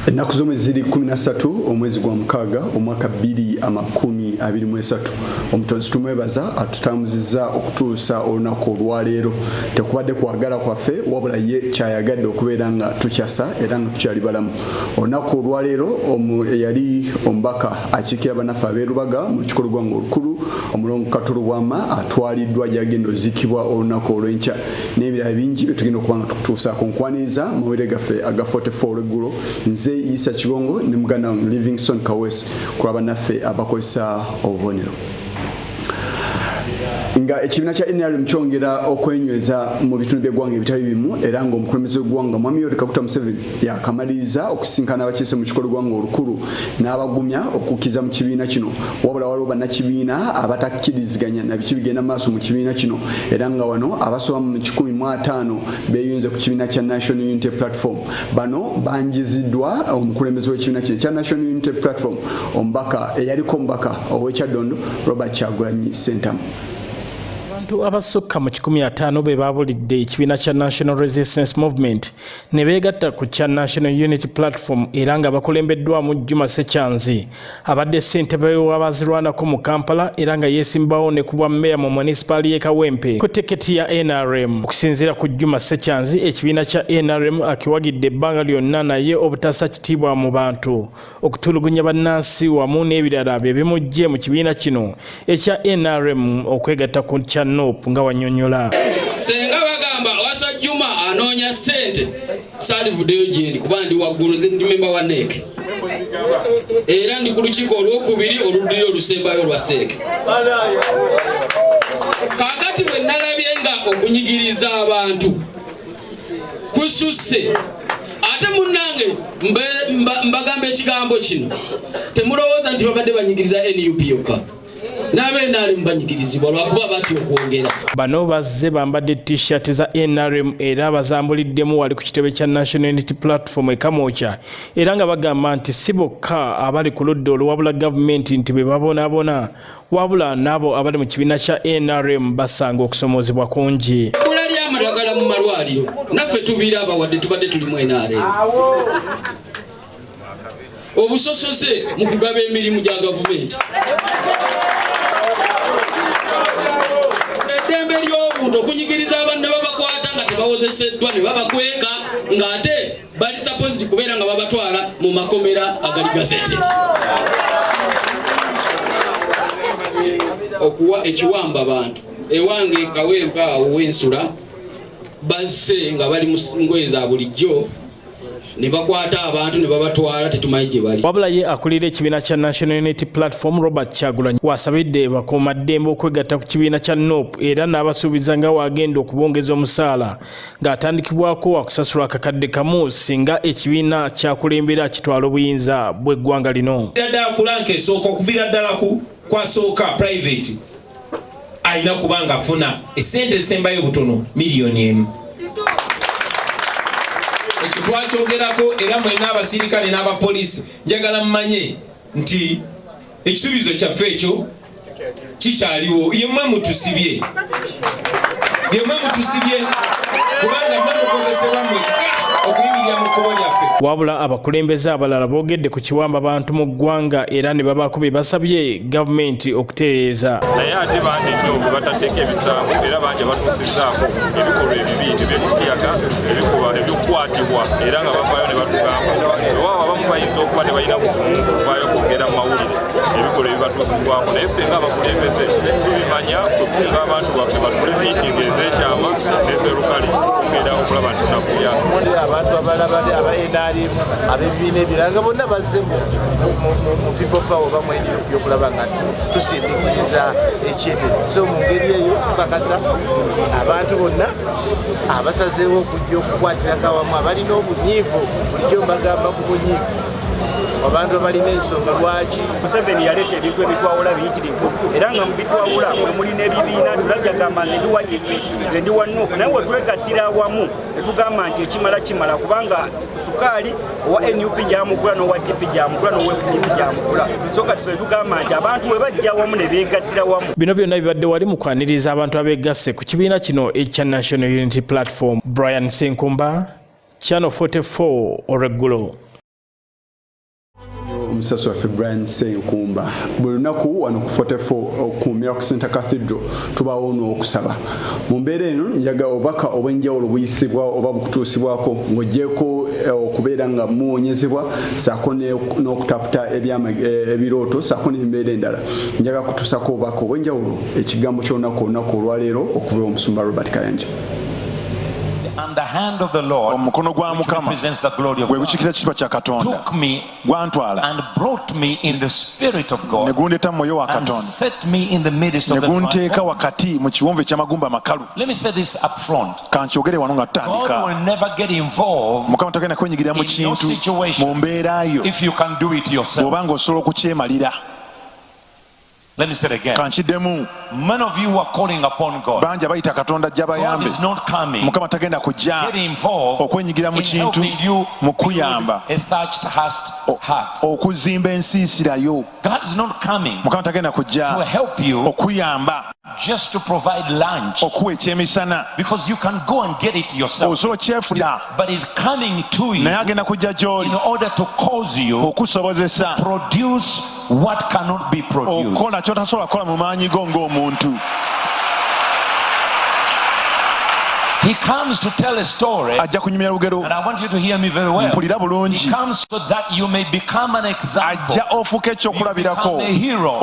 Ennaku z'omwezi ziri 13 omwezi gwa mukaaga omwaka 2023 omutonzi tumwebaza atutambuzizza okutuusa olunaku olwaleero tekubadde kwagala kwaffe wabula ye kyayagadde okubeera nga tukyasa era nga tukyali balamu olunaku olwaleero yali omubaka akiikira bannaffe ab'erubaga mu lukiko lw'eggwanga olukulu omulongo Katulu Bwama atwaliddwa gy'agenda ozikibwa olunaku olw'enkya n'ebirala bingi bye tugenda okuba nga tukutuusaako nkwaniriza mawulire gaffe aga 44 Olweggulo nze Isa Chigongo ne muganda Livingstone Kawesi kwa bannaffe abakozesa obubonero nga ekibiina kya NRM kyongera okwenyweza mu bitundu by'eggwanga ebitali bimu era nga omukulembeze w'eggwanga Mwami Yoweri Kaguta Museveni yakamaliriza okusinkana abakiise mu kikolo gw'eggwanga olukulu n'abagumya okukkiza mu kibiina kino wabula waliwo bannakibiina abatakkiriziganya na biki bigenda maaso mu kibiina kino era nga wano abasoba mu 150 beeyunze ku kibiina kya National Unity Platform bano banjiziddwa omukulembeze w'ekibiina kino kya National Unity Platform omubaka eyaliko omubaka ow'ekyaddondo Robert Kyagulanyi Ssentamu. Abantu abasukka mu 15 be babulidde ekibiina kya National Resistance Movement ne beegatta ku kya National Unity Platform era nga bakulembeddwamu Juma Ssekyanzi abadde ssentebe w'abazirwanako mu Kampala era nga yeesimbawo ne ku bwa mmeya mu munisipali y'e Kawempe ku tiketi ya NRM. Okusinziira ku Juma Ssekyanzi ekibiina kya NRM akiwagidde ebbanga lyonna naye obutassa kitiibwa mu bantu okutulugunya bannansi wamu n'ebirala bye bimujje mu kibiina kino ekya NRM okwegatta ku kya Nope nga wanyonyola senga bagamba wasa Juma anonya sente salivuddeyo gyendi kuba ndi waggulu ndi member wa NEC era ndi ku lukiiko olwokubiri oluddiro olusembayo lwa SEEK kakati bwe nalabye nga okunyigiriza abantu kususse ate munnange mbagamba ekigambo kino temulowooza nti babadde banyigiriza NUP yokka n'abenarem banyigirizibwa lwakuba bati okwongera. Bano bazze bambadde t-shirt za NRM era bazambuliddemu wali ku kitebe kya National Unity Platform ekamoocha era nga bagamba nti si bokka abali ku ludda oluwabula gavumenti nti be babonaabona wabula n'abo abali mu kibiina kya NRM basanga okusomoozebwa kungi. Ebbula ly'amalagala mu malwaliro naffe tubiraba wadde tubadde tuli mu NRM. Obusosoze mu kugaba emirimu gya gavumenti. Eddembe ly'obuntu okunyigiriza abantu ne babakwata nga tebawozeseddwa ne babakweka ng'ate bali supposed kubeera nga babatwala mu makomera agali gazetted. Okuwa ekiwamba abantu ewange Kawempe awo w'ensula bazze nga bali mu ngoye za bulijjo ne bakwata abantu ne babatwala tetumanyi gye bali. Wabula ye akulira ekibiina kya National Unity Platform Robert Kyagulanyi wasabidde bakuumaddembe okwegatta ku kibiina kya NOP era n'abasuubiza nga wagenda okubongeza omusaala ng'atandikibwako akusasulwa akakadde kamu singa ekibiina kyakulembera kitwala obuyinza bw'eggwanga lino. Ddala kulanka esooka okuviira ddala kwasooka private alina kubanga afuna essente esembayo butono miliyoni 1. Twakyogerako era mwena abasirikale n'abapoliisi njagala mmanye nti ekisuubizo kyaffe ekyo kikyaliwo yemmwe mutusibye kubanga mmwe mukozesebwa mwekka okuyimirira mu kkubo lyaffe. Wabula abakulembeze abalala boogedde ku kiwamba abantu mu ggwanga era ne babaako be basabye gavumenti okutereeza. Naye ate bangi nnyo bwe bataddeko ebisango era bangi batuusizzaako ebikolwa ebibi eby'ekisiyaga ebikukwatibwa era nga bavaayo ne batugamba ewaawo abamu bayinza okuba tebalina kuvaayo kwogera mu mawulire ebikolwa ebibatuusibwako naye ffe ng'abakulembeze tubimanya ng'abantu baffe batule miitingi ez'ekyama n'ez'olukale okugenda okulaba nti tunakuya. Abantu abalala abayenalimu ab'ebibiina ebiranga bonna bazze mu people power oba mu NUP okulaba nga tusindiikiriza ekyetegezo mu ngeri eyo tukakasa nti abantu bonna abasazeewo okujja okukwatirako awamu abalina obunyiivu bulijjo mbagamba ku bunyiivu abantu abalina ensonga lwaki Museveni yaleeta ebintu ebitwawula biyitirivu era nga mu bitwawula mwe mulina ebibiina tulajagamba nze ndi wa ife nze ndi wa NUP naye we twegattira awamu ne tugamba nti ekimala kubanga sukaali owa NUP gyamugula n'owa DP gyamugula n'owa FDC gyamugula so kati twe tugamba nti abantu we bajja awamu ne beegattira wamu. Bino byonna bibadde wali mu kwaniriza abantu abeegasse ku kibiina kino ekya National Unity Platform. Brian Senkumba, Channel 44 Olweggulo. omusasi waffe Brian Senkumba. Buli lunaku wano ku 44 ku Miracle Center Cathedral tubaawo n'okusaba. Mu mbeera eno njaga obubaka obw'enjawulo buyisibwa oba bukutuusibwako ng'oggyeko okubeera nga muwonyezebwa saako n'okutaputa ebirooto saako n'embeera endala. Njaga kutuusako obubaka obw'enjawulo ekigambo ky'olunaku olwaleero okuva omusumba Robert Kayanja. And the hand of the Lord, which represents the glory of God, took me and brought me in the Spirit of God and set me in the midst of the tribe. Let me say this up front. God will never get involved in your situation if you can do it yourself. Let me say it again. Many of you are calling upon God. God is not coming. Get involved in helping you build a thatched heart. God is not coming to help you just to provide lunch, because you can go and get it yourself. But He's coming to you in order to cause you to produce what cannot be produced. He comes to tell a story, and I want you to hear me very well. He comes so that you may become an example. You become a hero.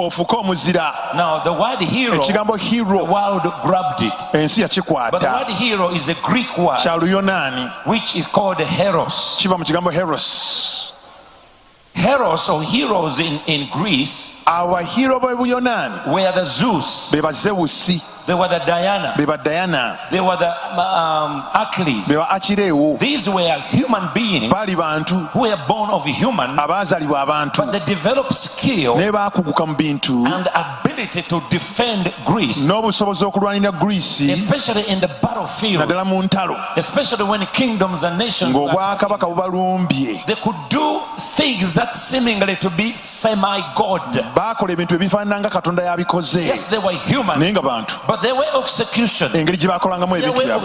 Now, the word hero, the world grabbed it. But the word hero is a Greek word, which is called heros. Heroes or heroes in Greece were the Zeus, they were the Diana, they were the Achilles. These were human beings who were born of human, but they developed skill and ability to defend Greece, especially in the battlefield, especially when kingdoms and nations they could do things that seemingly to be semi-God. Yes, they were human, but they were execution. They were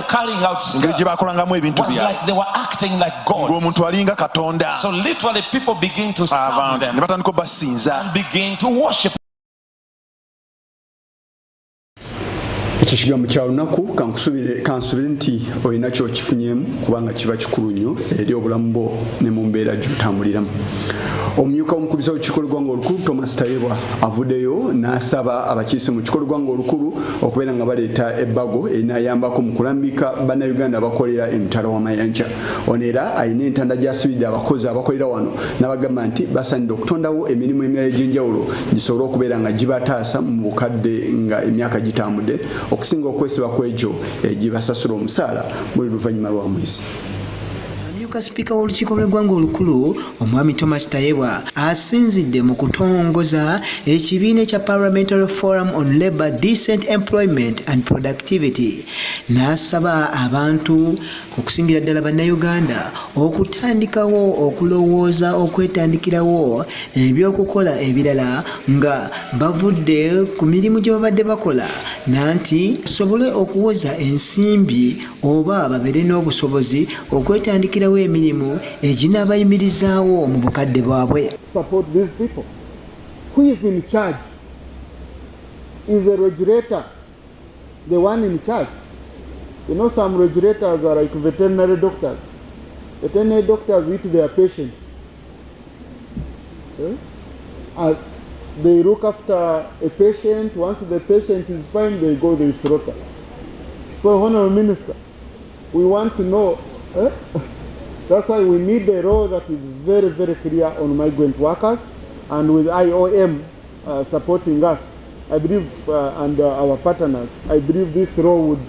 carrying out stuff. Was like they were acting like God. So literally people begin to serve them and begin to worship. Ekigambo kya lunaku kansubire nti olina kyokifunyemu kubanga kiba kikulu nnyo eri obulamu bwo ne mu mbeera gy'otambuliramu. Omumyuka w'omukubiza w'ekikolo gwanga olukulu Thomas Tayebwa avuddeyo n'asaba abakiise mu kikolo gwanga olukulu okubeera nga baleeta ebbago erinaayambako mu kulambika bannayuganda abakolera emitalo w'amayanja. Ono era alina entanda gy'asibidde abakozi abakolera wano n'abagamba nti basaanidde okutondawo emirimu emirala egy'enjawulo gisobole okubeera nga gibataasa mu bukadde nga emyaka gitambudde okusinga okwesiba kw'egyo egibasasula omusaala buli luvannyuma lwa mwezi. Sipiika w'olukiiko lw'eggwanga olukulu omwami Thomas Tayebwa asinzidde mu kutongoza ekibiina ekya Parliamentary Forum on Labour, Decent Employment and Productivity. N'asaba abantu okusingira ddala bannayuganda okutandikawo okulowooza okwetandikirawo ebyokukola ebirala nga bavudde ku mirimu gye babadde bakola, nanti sobole okuwoza ensimbi oba babeere n'obusobozi okwetandikirawo emirimu eginaabayimirizaawo mu bukadde bwabwe. Support these people. Who is in charge? Is the regulator the one in charge? You know, some regulators are like veterinary doctors. Veterinary doctors eat their patients. Okay? They look after a patient. Once the patient is fine, they slaughter. So, Honorable Minister, we want to know. That's why we need a law that is very, very clear on migrant workers, and with IOM supporting us, I believe, and our partners, I believe this law would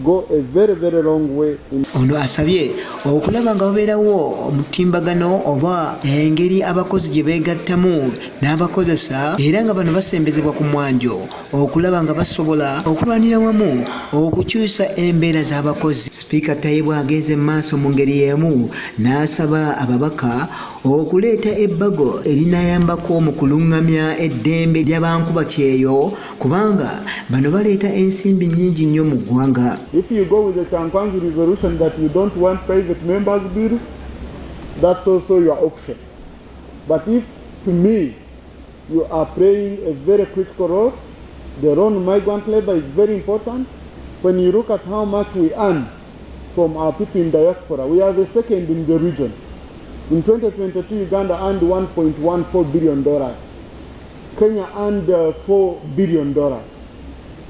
go a very, very long way. Ono asabye okulaba nga wabeerawo omutimbagano oba engeri abakozi gye beegattamu n'abakozesa, era nga bano basembezebwa ku mwanjo okulaba nga basobola okulwanira wamu okukyusa embeera z'abakozi. Sipiika Tayebwa agenze maaso mu ngeri y'emu n'asaba ababaka okuleeta ebbago erinaayambako mu kulungamya eddembe ly'abankuba kyeyo, kubanga bano baleeta ensimbi nnyingi nnyo mu ggwanga. If you go with the Chankwanzi resolution that you don't want private members' bills, that's also your option. But if to me, you are playing a very critical role. The role of migrant labor is very important. When you look at how much we earn from our people in diaspora, we are the second in the region. In 2022, Uganda earned $1.14 billion. Kenya earned $4 billion.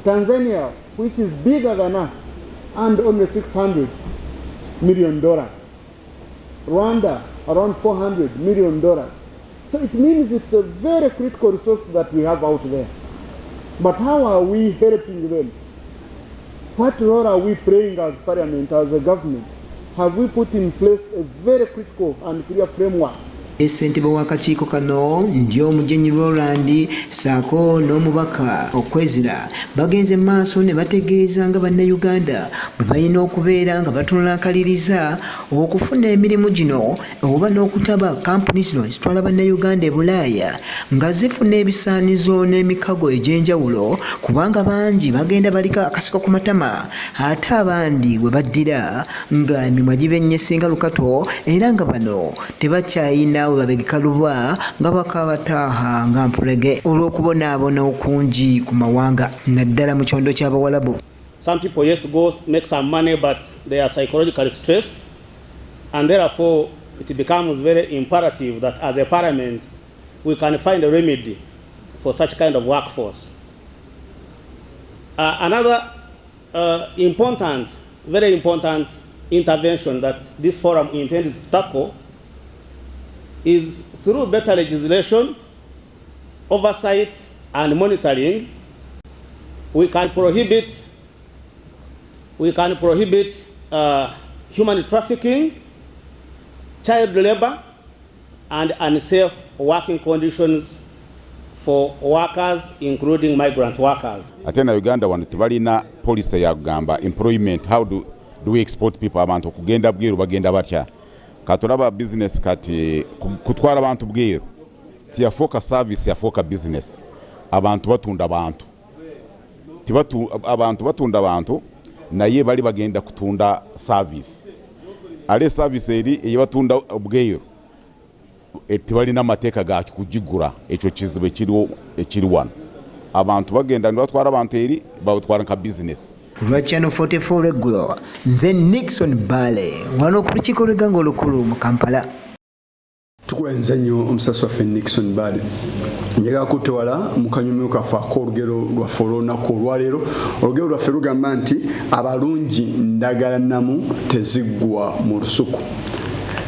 Tanzania, which is bigger than us, earned only $600 million. Rwanda, around $400 million. So it means it's a very critical resource that we have out there. But how are we helping them? What role are we playing as parliament, as a government? Have we put in place a very critical and clear framework? Ssentebe w'akakiiko kano Ndyomugenyi Roland saako n'omubaka Okwezira bagenze maaso ne bategeeza nga bannayuganda bwe balina okubeera nga batunulakaliriza okufuna emirimu gino oba n'okutaba kampuni zino ezitwala bannayuganda e Bulaaya nga zifuna ebisaanizo n'emikago egy'enjawulo kubanga bangi bagenda balika akasiko ku matama ate abandi we baddira nga emimwa gibennyesa lukato era nga bano tebakyayina babegekaluba nga bakabataaha nga mpulege olw'okubonaabona okungi ku mawanga naddala mu kyondo ky'abawalabu. Some people yes go make some money but they are psychologically stressed, and therefore it becomes very imperative that as a parliament we can find a remedy for such kind of workforce. Another important, very important intervention that this forum intends to tackle is through better legislation, oversight and monitoring. We can prohibit human trafficking, child labor, and unsafe working conditions for workers, including migrant workers. Atena Uganda wano tebalina policy ya kugamba employment. How do we export people? Abantu okugenda bweru bagenda batya. Katolaba business kati kutwara abantu bweru tiyafoka service yafoka business. Abantu batunda abantu abantu batunda abantu naye bali bagenda kutunda service. Ale service eri eyabatunda bweru etibali na mateeka ga kujigura ekyo kizibe ekiri wano. Abantu bagenda batwara abantu eri batwara nka business. Channel 44 Olweggulo nze Nixon Bale wano ku lukiiko lw'eggwanga olukulu mu Kampala. Tukwenze nnyo omusasi waffe Nixon Bale. Njagala kutewala mu kanyumiru kaffe ak'olugero lwaffe olunaku olwaleero. Olugero lwaffe lugamba nti abalungi ndagala nnamu teziggwa mu lusuku.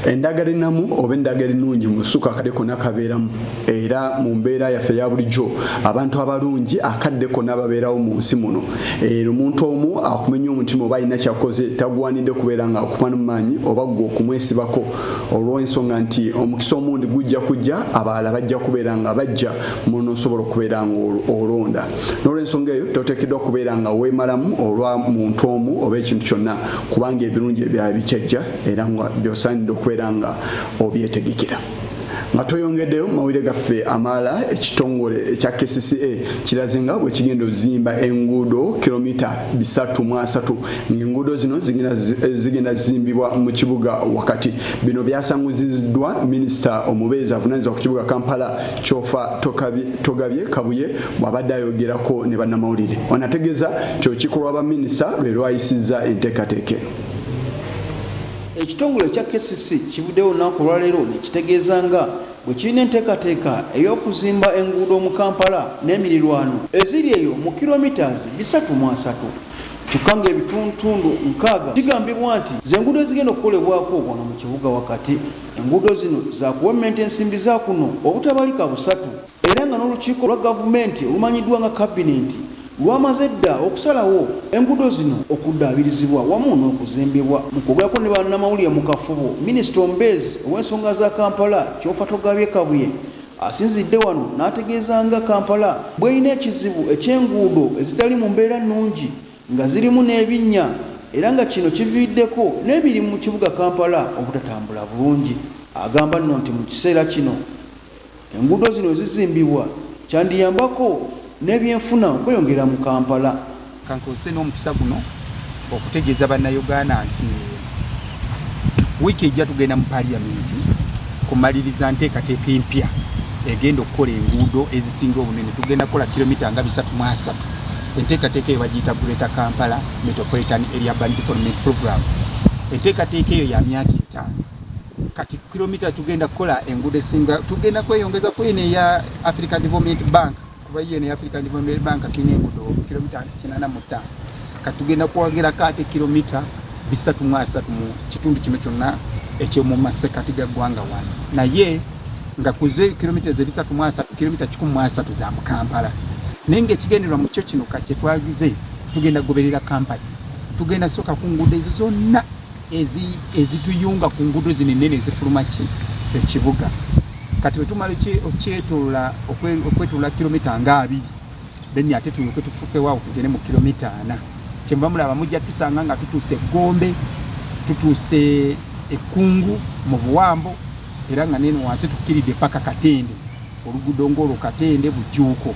Endagala ennamu oba endagala ennungi mu lusuku akadde konna kabeeramu, era mu mbeera yaffe ya bulijjo abantu abalungi akadde konna babeerawo mu nsi muno. Omuntu omu akumenya omutima oba alina kyakoze tagwanidde kubeera nga akupana mu maanyi oba gwe okumwesibako olw'ensonga nti omukisa omundi gujja kujja, abalala bajja kubeera nga bajja muno osobola okubeera nga olonda. N'olw'ensonga eyo toteekeddwa kubeera nga weemalamu olwa muntu omu oba ekintu kyonna, kubanga ebirungi ebirala bikyajja era nga by'osaanidde okubeera nga obyetegekera. Nga toyongeddeyo mawulire gaffe amalala, ekitongole ekya KCCA kiraze nga bwe kigenda ozimba enguudo kilomita 303 ng'enguudo zino zigenda zizimbibwa mu kibuga wakati. Bino byasanguziddwa minisita omubeezi avunaanyizibwa ku kibuga Kampala Kyofa Togabye Kabuye bw'abadde ayogerako ne bannamawulire. Onategeeza nti olukiiko lw'abaminisita lwe lwayisizza enteekateeka. Ekitongole kya KCC kivuddewo olunaku olwaleero ne kitegeeza nga bwe kirina enteekateeka ey'okuzimba enguudo mu Kampala n'emirirwano eziri eyo mu kilomitas 303 kyokka ng'ebitundu 6 kigambibwa nti z'enguudo ezigenda okukolebwako wano mu kibuga wakati. Enguudo zino zaakuwemmenta ensimbi za kuno obutabalika busatu, era nga n'olukiiko lwa gavumenti olumanyiddwa nga kabinenti lwamaze dda okusalawo enguudo zino okuddaabirizibwa wamu n'okuzimbibwa. Mu kugeako ne bannamawulire mu kafubo, minisita omubeezi ow'ensonga za Kampala Kyofa Togabye Kabuye asinzidde wano n'ategeeza nga Kampala bw'erina ekizibu eky'enguudo ezitali mu mbeera nnungi nga zirimu n'ebinnya, era nga kino kiviiddeko n'emirimu mu kibuga Kampala obutatambula bulungi. Agamba nno nti mu kiseera kino enguudo zino ezizimbibwa kyandiyambako n'ebyenfuna okweyongera mu Kampala. Kankozese n'omukisa guno okutegeeza bannayuganda nti wiiki ejja tugenda mu paliyamenti kumaliriza nteekateeka empya egenda okukola enguudo ezisinga obunene tugenda kukola kilomita nga 3 mu 3 enteekateeka eyo bagiyita Greater Kampala Metropolitan Area Urban Development Program. Enteekateeka eyo ya myaka 5 kati kilomita tugenda kukola enguudo esinga tugenda kweyongeza ku eno eya African Development Bank kuba yene ya African Development Bank kine enguudo kilomita 85 kati tugenda kuwagira kate kilomita 3 mu 3 mu kitundu kino kyonna ekyo mu masekati ga ggwanga wano naye nga kuze kilomita 3 mu 3 kilomita 1 mu 3 za mu Kampala nenge kigenderwa mu kyo kino kati twagize tugenda goberera campus tugenda soka ku nguudo ezo zonna ezituyunga ku nguudo zinenene ezifuluma ekibuga kati wetumala okyetola okwetola kilomita nga 2 then ate tunuke tufuke wao kugene mu kilomita 4 kyemba mulaba mujja tusanga nga tutuuse Gombe tutuuse Ekungu mu Buwambo era nga nene wansi tukiridde paka Katende oluguudo ngolo Katende Bujuuko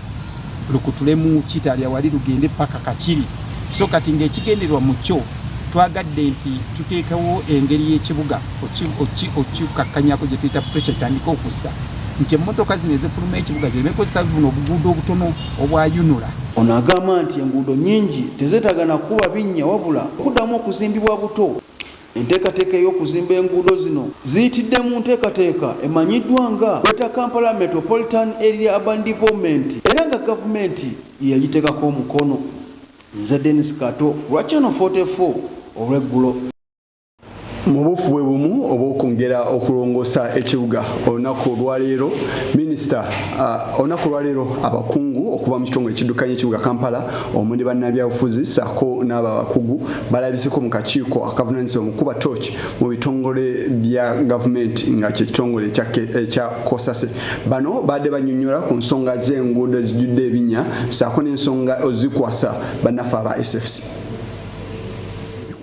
lukutulemu Kitalya wali lugende paka Kakiri so kati ng'ekigenderwa mu kyo twagadde nti tuteekawo engeri y'ekibuga okikakkanyako gye tuyita pressure tandika okussa nti emmotoka zino ezifuluma ekibuga zireme kozesa buno obuguudo obutono obwayunula. Ono agamba nti enguudo nnyingi tezeetagana kuba binnya wabula okuddamu okuzimbibwa buto. Enteekateeka y'okuzimba enguudo zino ziyitidde mu nteekateeka emanyiddwa nga Greater Kampala Metropolitan Area Urban Development era nga gavumenti yagiteekako omukono. Nze Dennis Kato lwa Channel 44 Olweggulo. Mu bufu bwe bumu obw'okwongera okulongoosa ekibuga olunaku olwaleero minisita olunaku olwaleero abakungu okuva mu kitongole ekiddukanya ekibuga Kampala omuli bannabyabufuzi ssaako n'abakugu balabiseko mu kakiiko akavunaanyizibwa mu kuba tooki mu bitongole bya gavumenti nga kyekitongole ekya Kosase. Bano badde bannyonnyola ku nsonga z'enguudo ezijjudde ebinnya ssaako n'ensonga ozikwasa bannaffe aba SFC.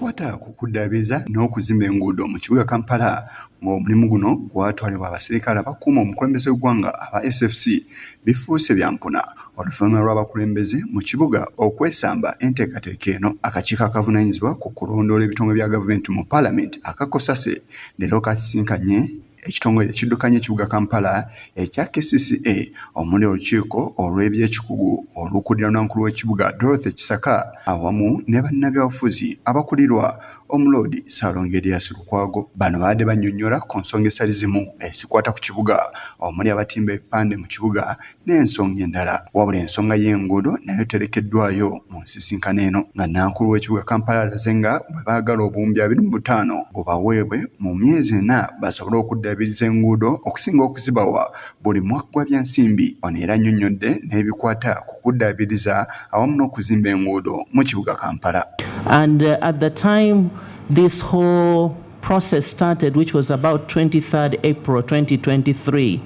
Kwata kukuddaabiriza n'okuzimba enguudo mu kibuga Kampala ng'omulimu guno gwatwalibwa abaserikale abakuuma omukulembeze w'eggwanga aba SFC bifuuse bya mpuna oluvannyuma lw'abakulembeze mu kibuga okwesamba enteekateeka eno. Akakiiko akavunaanyizibwa ku kulondoola ebitongole bya gavumenti mu paalamenti aka Kosase leero kasisinkanye ekitongole ekiddukanya ekibuga Kampala ekya KCCA omuli olukiiko olw'ebyekikugu olukuddira n'omukulu w'ekibuga Dorothy Kisaka awamu ne bannabyabufuzi abakulirwa omuloodi Ssaalongo Erias Lukwago. Bano baadde bannyonnyola ku nsonga ezitali zimu ezikwata ku kibuga omuli abatimba ebipande mu kibuga n'ensonga endala. Wabula ensonga y'enguudo nayo terekeddwayo mu nsisinkano eno nga nankulu w'ekibuga Kampala alaze nga bwe baagala obuwumbi 25 bubaweebwe mu myezi 4 basobole okuddaabiriza enguudo okusinga okuzibawa buli mwaka bya nsimbi. Ono era annyonnyodde n'ebikwata ku kuddaabiriza awamu n'okuzimba enguudo mu kibuga Kampala. And at the time this whole process started, which was about 23rd April 2023,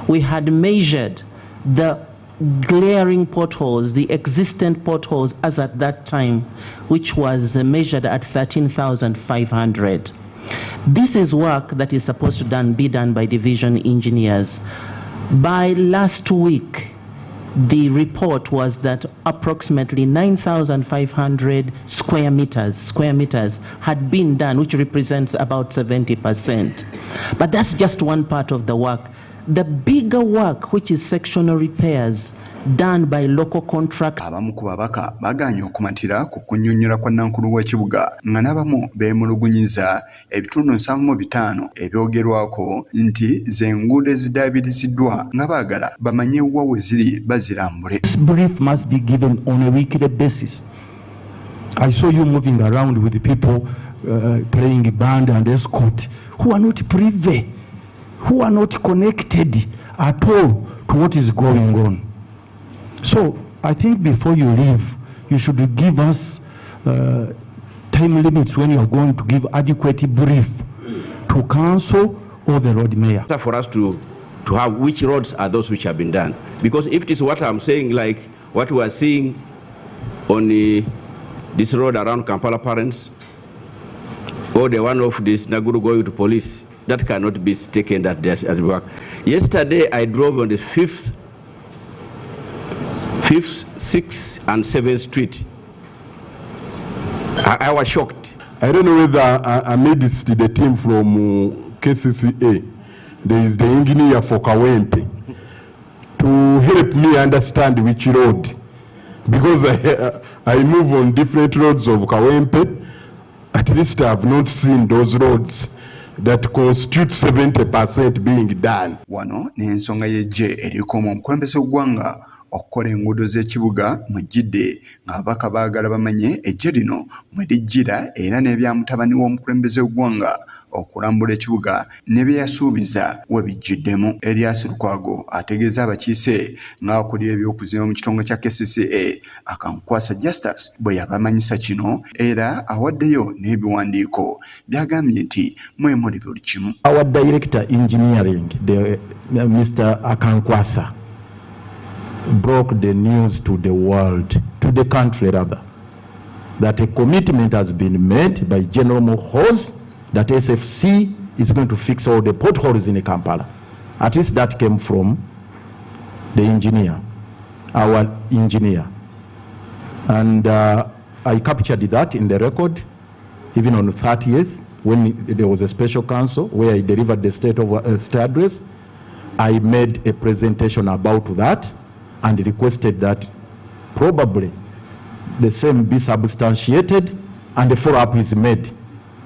we had measured the glaring potholes, the existent potholes as at that time, which was measured at 13,500. This is work that is supposed to be done by division engineers. By last week, the report was that approximately 9,500 square meters had been done, which represents about 70%. But that's just one part of the work. The bigger work, which is sectional repairs, done by local contractors. Abamu ku babaka baganya okumatira ku kunnyonnyola kwa nankulu w'ekibuga nga n'abamu beemulugunyiza ebitundu 75 ebyogerwako nti z'enguudo ezidaabiriziddwa nga baagala bamanye wa we ziri bazirambule. This brief must be given on a weekly basis. I saw you moving around with the people playing band and escort who are not privy, who are not connected at all to what is going on. So I think before you leave, you should give us time limits when you are going to give adequate brief to council or the road mayor. For us to have which roads are those which have been done. Because if it is what I'm saying, like what we are seeing on this road around Kampala Parents, or the one of this Naguru going to police, that cannot be taken that there's at work. Yesterday I drove on the 5th, 6th and 7th Street. I was shocked. I don't know whether amidst the team from KCCA, there is the engineer for Kawempe. to help me understand which road, because I move on different roads of Kawempe. At least I have not seen those roads that constitute 70% being done. Wano n'ensonga y'eggye eriko omukulembeze w'eggwanga okukola enguudo z'ekibuga mu Jjidde ng'ababaka baagala bamanye eggye lino mwe lijjira era n'ebyamutabani w'omukulembeze w'eggwanga okulambula ekibuga ne bye yasuubiza we bijjiddemu. Elias Lukwago ategeeza abakiise ng'akulira ebyokuzimba mu kitongole kya KCCA Akankwasa Justice bwe yabamanyisa kino era awaddeyo n'ebiwandiiko byagambye nti mwe muli buli kimu. Our director engineering, Mr. Akankwasa, broke the news to the world, to the country rather, that a commitment has been made by General Muhoozi that SFC is going to fix all the potholes in Kampala. At least that came from the engineer, our engineer. And I captured that in the record, even on the 30th, when there was a special council where I delivered the state address. I made a presentation about that and requested that probably the same be substantiated and the follow-up is made.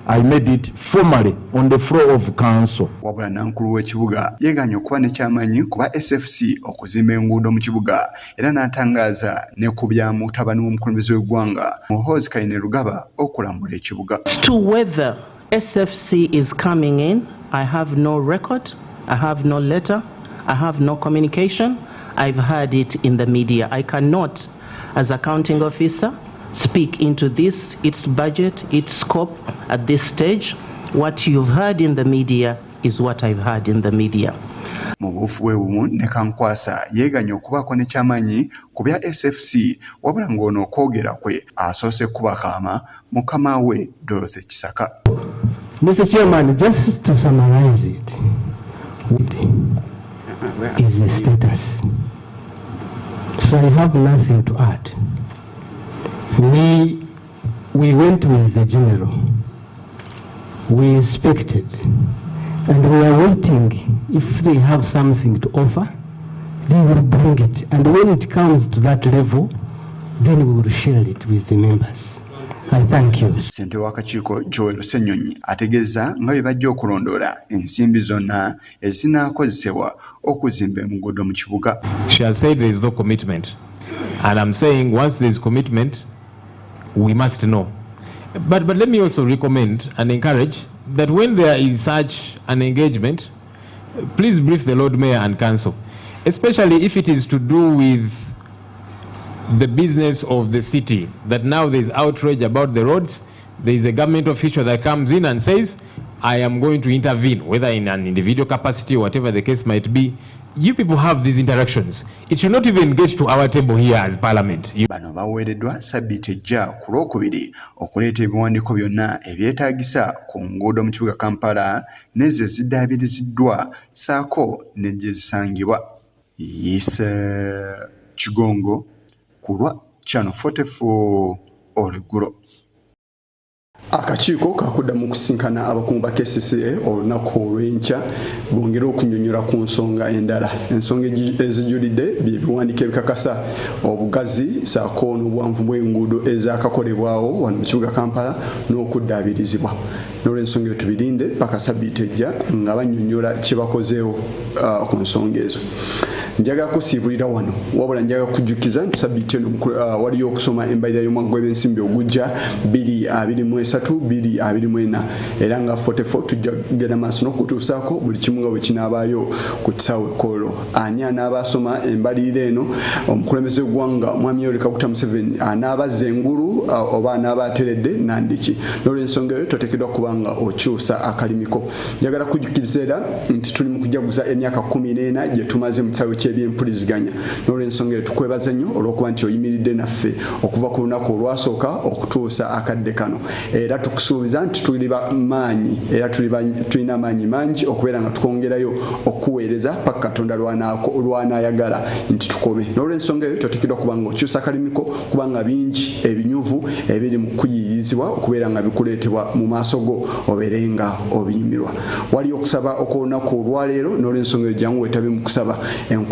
I made it formally on the floor of council. Wabula nankulu w'ekibuga yeeganye okuba ne kyamanyi kuba SFC okuzimba enguudo mu kibuga era n'atangaaza ne ku bya mutabani w'omukulembeze w'eggwanga Muhoozi Kainerugaba okulambula ekibuga. To whether SFC is coming in, I have no record, I have no letter, I have no communication. I've heard it in the media. I cannot, as accounting officer, speak into this, its budget, its scope at this stage. What you've heard in the media is what I've heard in the media. Mu buufu bwe bumu ne Kankwasa yeeganye okubaako ne kyamanyi ku bya SFC wabula ng'ono okwogera kwe asoose kuba kaama mukama we Dorothy Kisaka. Mr. Chairman, just to summarize it, is the status. So I have nothing to add. We went with the general. We inspected, and we are waiting. If they have something to offer, they will bring it. And when it comes to that level, then we will share it with the members. I thank you. Ssentebe w'akakiiko Joel Ssenyonyi ategeeza nga bwe bajja okulondoola ensimbi zonna ezinaakozesebwa okuzimba enguudo mu kibuga. She has said there is no commitment. And I'm saying once there is commitment, we must know. But let me also recommend and encourage that when there is such an engagement, please brief the Lord Mayor and Council, especially if it is to do with the business of the city, that now there is outrage about the roads. There is a government official that comes in and says, I am going to intervene, whether in an individual capacity or whatever the case might be. You people have these interactions. It should not even get to our table here as Parliament. Bano baweereddwa sabbiiti ejja ku Lwokubiri okuleeta ebiwandiiko byonna ebyetaagisa ku nguudo mu kibuga Kampala n'ezo eziddaabiriziddwa ssaako ne gye zisangibwa. Yise Kigongo ku lwa Channel 44 Olweggulo. Akakiiko kakuddamu kusinkana abakungu ba KCCA olunaku olw'enkya bongera okunnyonnyola ku nsonga endala. Ensonga ezijulidde bye biwandiiko ebikakasa obugazi ssaako n'obuwanvu bw'enguudo ezaakakolebwawo wano mu kibuga Kampala n'okuddaabirizibwa. N'olw'ensonga eyo tubirinde paka sabbiiti ejja nga bannyonnyola kye bakozeewo ku nsonga ezo. Njaga kusiibulira wano wabula njaga kujjukiza nti sabbiiti eno waliyo okusoma embalirira y'omwaka gw'ebyensimbi ogujja 2023-2024 era nga 44 tujja kugenda maaso n'okutuusaako buli kimu nga bwe kinaabaayo ku kisaawe Kololo. Ani anaabasoma embalirira eno omukulembeze w'eggwanga Mwami Yoweri Kaguta Museveni anaabazza engulu oba anaaba ateredde nandiki. N'olw'ensonga eyo toteekeddwa kubanga okyusa akalimiko. Njagala kujjukiza era nti tuli mu kujaguza emyaka 14 gye tumaze mu kisaawe ky'ebyempuliziganya. N'olw'ensonga eyo tukwebaza nnyo olw'okuba nti oyimiridde naffe okuva ku lunaku olwasooka okutuusa akadde kano. Era tukusuubiza nti tuli bamaanyi era tulina amaanyi mangi okubeera nga tukongerayo okuweereza paka Katonda lw'anaayagala nti tukobe. N'olw'ensonga eyo toteekeddwa kubanga okyusa akalimiko kubanga bingi ebinyuvu ebiri mu kuyiiyizibwa okubeera nga bikuleetebwa mu maaso go obeere nga obinyumirwa. Wali okusaba okw'olunaku olwaleero n'olw'ensonga eyo jangu weetabe mu kusaba.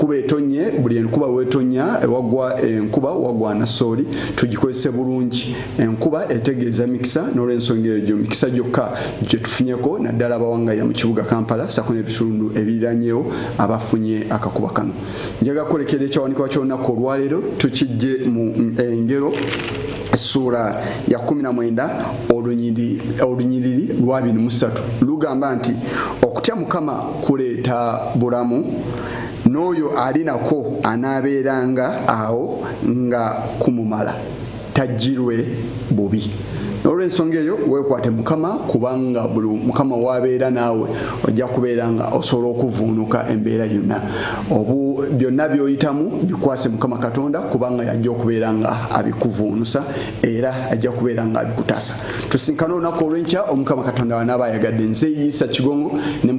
enkuba etonye buli enkuba wetonya wagwa enkuba wagwa na soli tugikozese bulungi enkuba etegeeza mikisa n'olwensonga eyo mikisa gyokka gye tufunyeko naddala abawangaalira mu kibuga Kampala sako n'ebitundu ebiranyeewo abafunye akakuba kano njaga kolekera ekyawanikwa ky'olunaku olwaleero tukijje mu engero sura ya 19 olunyiriri lwa 23 lugamba nti okutya Mukama kuleeta bulamu n'oyo alinako anaabeeranga awo nga kumumala tajjirwe bubi olw'ensonga eyo weekwate Mukama kubanga buli Mukama wabeera naawe ojja kubeera nga osobola okuvuunuka embeera yonna obu byonna byoyitamu bikwase Mukama Katonda kubanga yajja okubeera nga abikuvuunusa era ajja kubeera nga abikutaasa tusinkana olunaku olw'enkya Omukama Katonda wanaaba ayagadde nze Yiisa Kigongo ne